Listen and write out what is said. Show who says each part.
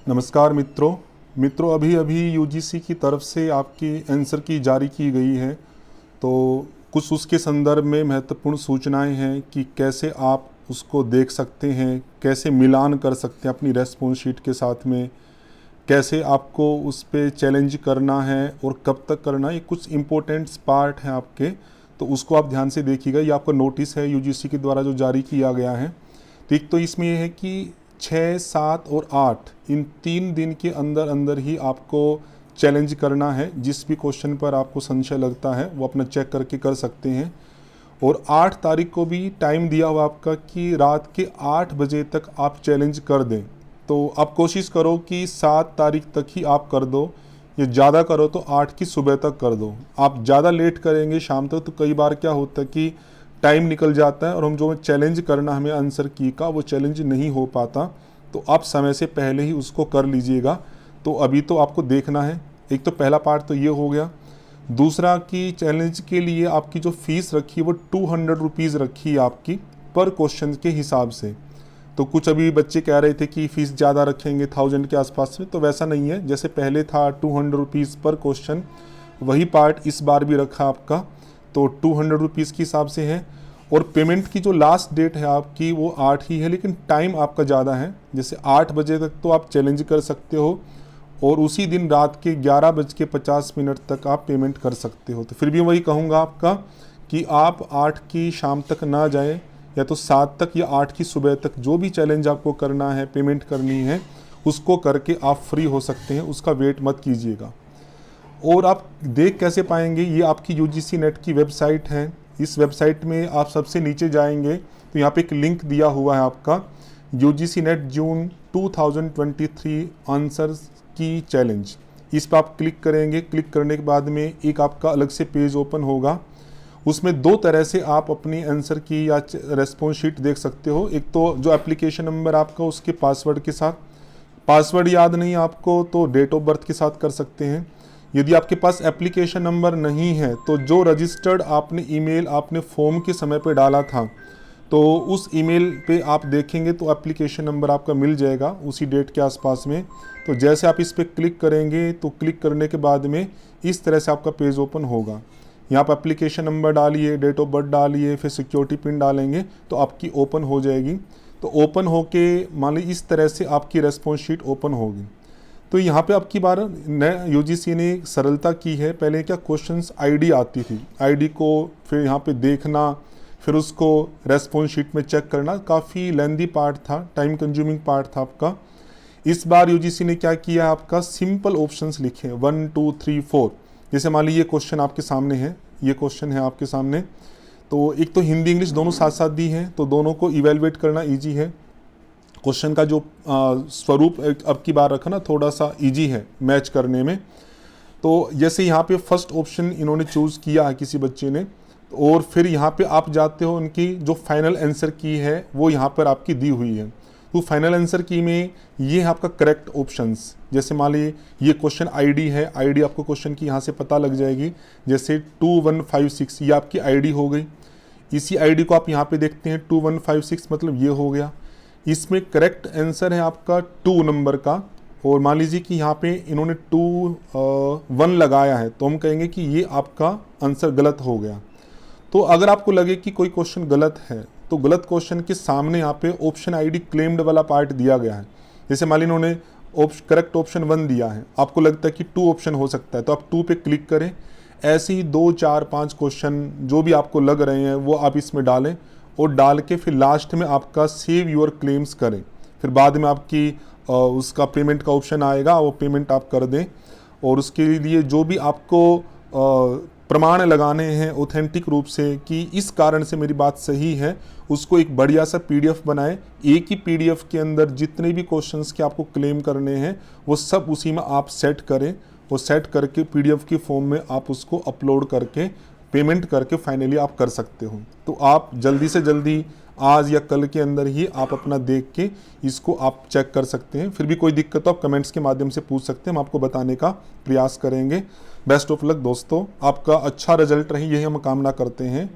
Speaker 1: नमस्कार मित्रों अभी अभी यूजीसी की तरफ से आपकी आंसर की जारी की गई है। तो कुछ उसके संदर्भ में महत्वपूर्ण सूचनाएं हैं कि कैसे आप उसको देख सकते हैं, कैसे मिलान कर सकते हैं अपनी रेस्पॉन्स शीट के साथ में, कैसे आपको उस पे चैलेंज करना है और कब तक करना है। ये कुछ इम्पोर्टेंट पार्ट हैं आपके, तो उसको आप ध्यान से देखिएगा। ये आपका नोटिस है यूजीसी के द्वारा जो जारी किया गया है। तो एक तो इसमें यह है कि 6, 7 और 8 इन 3 दिन के अंदर अंदर ही आपको चैलेंज करना है। जिस भी क्वेश्चन पर आपको संशय लगता है वो अपना चेक करके कर सकते हैं। और 8 तारीख को भी टाइम दिया हुआ आपका कि रात के 8 बजे तक आप चैलेंज कर दें। तो आप कोशिश करो कि 7 तारीख तक ही आप कर दो, या ज़्यादा करो तो 8 की सुबह तक कर दो। आप ज़्यादा लेट करेंगे शाम तक तो कई बार क्या होता है कि टाइम निकल जाता है और हम जो चैलेंज करना हमें आंसर की का वो चैलेंज नहीं हो पाता। तो आप समय से पहले ही उसको कर लीजिएगा। तो अभी तो आपको देखना है। एक तो पहला पार्ट तो ये हो गया। दूसरा कि चैलेंज के लिए आपकी जो फीस रखी है वो 200 रुपीज़ रखी है आपकी पर क्वेश्चन के हिसाब से। तो कुछ अभी बच्चे कह रहे थे कि फ़ीस ज़्यादा रखेंगे 1000 के आसपास में, तो वैसा नहीं है। जैसे पहले था 200 रुपीज़ पर क्वेश्चन, वही पार्ट इस बार भी रखा आपका। तो 200 रुपीज़ के हिसाब से है। और पेमेंट की जो लास्ट डेट है आपकी वो 8 ही है, लेकिन टाइम आपका ज़्यादा है। जैसे 8 बजे तक तो आप चैलेंज कर सकते हो और उसी दिन रात के 11:50 तक आप पेमेंट कर सकते हो। तो फिर भी वही कहूँगा आपका कि आप 8 की शाम तक ना जाएं, या तो 7 तक या 8 की सुबह तक जो भी चैलेंज आपको करना है, पेमेंट करनी है, उसको करके आप फ्री हो सकते हैं। उसका वेट मत कीजिएगा। और आप देख कैसे पाएंगे, ये आपकी यूजीसी नेट की वेबसाइट है। इस वेबसाइट में आप सबसे नीचे जाएंगे तो यहाँ पे एक लिंक दिया हुआ है आपका यूजीसी नेट जून 2023 आंसर्स की चैलेंज। इस पर आप क्लिक करेंगे। क्लिक करने के बाद में एक आपका अलग से पेज ओपन होगा। उसमें 2 तरह से आप अपनी आंसर की या रेस्पॉन्स शीट देख सकते हो। एक तो जो एप्लीकेशन नंबर आपका उसके पासवर्ड के साथ, पासवर्ड याद नहीं आपको तो डेट ऑफ बर्थ के साथ कर सकते हैं। यदि आपके पास एप्लीकेशन नंबर नहीं है तो जो रजिस्टर्ड आपने ईमेल आपने फॉर्म के समय पे डाला था, तो उस ईमेल पे आप देखेंगे तो एप्लीकेशन नंबर आपका मिल जाएगा उसी डेट के आसपास में। तो जैसे आप इस पर क्लिक करेंगे तो क्लिक करने के बाद में इस तरह से आपका पेज ओपन होगा। यहाँ पर एप्लीकेशन नंबर डालिए, डेट ऑफ बर्थ डालिए, फिर सिक्योरिटी पिन डालेंगे तो आपकी ओपन हो जाएगी। तो ओपन होके मान लीजिए इस तरह से आपकी रेस्पॉन्स शीट ओपन होगी। तो यहाँ पे आपकी बार नए यूजीसी ने सरलता की है। पहले क्या क्वेश्चंस आईडी आती थी, आईडी को फिर यहाँ पे देखना, फिर उसको रेस्पॉन्स शीट में चेक करना, काफ़ी लेंदी पार्ट था, टाइम कंज्यूमिंग पार्ट था आपका। इस बार यूजीसी ने क्या किया, आपका सिंपल ऑप्शंस लिखे 1 2 3 4। जैसे मान लीजिए ये क्वेश्चन आपके सामने है, ये क्वेश्चन है आपके सामने। तो एक तो हिंदी इंग्लिश दोनों साथ साथ दी है, तो दोनों को इवेलुएट करना ईजी है। क्वेश्चन का जो स्वरूप अब की बार रखा ना थोड़ा सा इजी है मैच करने में। तो जैसे यहाँ पे फर्स्ट ऑप्शन इन्होंने चूज़ किया है किसी बच्चे ने, और फिर यहाँ पे आप जाते हो, उनकी जो फाइनल आंसर की है वो यहाँ पर आपकी दी हुई है। तो फाइनल आंसर की में ये है आपका करेक्ट ऑप्शंस। जैसे मान लीजिए ये क्वेश्चन आईडी है, आईडी आपको क्वेश्चन की यहाँ से पता लग जाएगी। जैसे 2156 ये आपकी आईडी हो गई। इसी आईडी को आप यहाँ पे देखते हैं 2156 मतलब ये हो गया। इसमें करेक्ट आंसर है आपका 2 नंबर का। और मान लीजिए कि यहाँ पे इन्होंने 1 लगाया है, तो हम कहेंगे कि ये आपका आंसर गलत हो गया। तो अगर आपको लगे कि कोई क्वेश्चन गलत है तो गलत क्वेश्चन के सामने यहाँ पे ऑप्शन आईडी क्लेम्ड वाला पार्ट दिया गया है। जैसे मान लीजिए इन्होंने करेक्ट ऑप्शन 1 दिया है, आपको लगता है कि 2 ऑप्शन हो सकता है, तो आप 2 पे क्लिक करें। ऐसे ही 2 4 5 क्वेश्चन जो भी आपको लग रहे हैं वो आप इसमें डालें, और डाल के फिर लास्ट में आपका सेव योर क्लेम्स करें। फिर बाद में आपकी उसका पेमेंट का ऑप्शन आएगा, वो पेमेंट आप कर दें। और उसके लिए जो भी आपको प्रमाण लगाने हैं ऑथेंटिक रूप से कि इस कारण से मेरी बात सही है, उसको एक बढ़िया सा पीडीएफ बनाएं। एक ही पीडीएफ के अंदर जितने भी क्वेश्चंस के आपको क्लेम करने हैं वो सब उसी में आप सेट करें, और सेट करके पीडीएफ की फॉर्म में आप उसको अपलोड करके पेमेंट करके फाइनली आप कर सकते हो। तो आप जल्दी से जल्दी आज या कल के अंदर ही आप अपना देख के इसको आप चेक कर सकते हैं। फिर भी कोई दिक्कत तो आप कमेंट्स के माध्यम से पूछ सकते हैं, हम आपको बताने का प्रयास करेंगे। बेस्ट ऑफ लक दोस्तों, आपका अच्छा रिजल्ट रहे यही हम कामना करते हैं।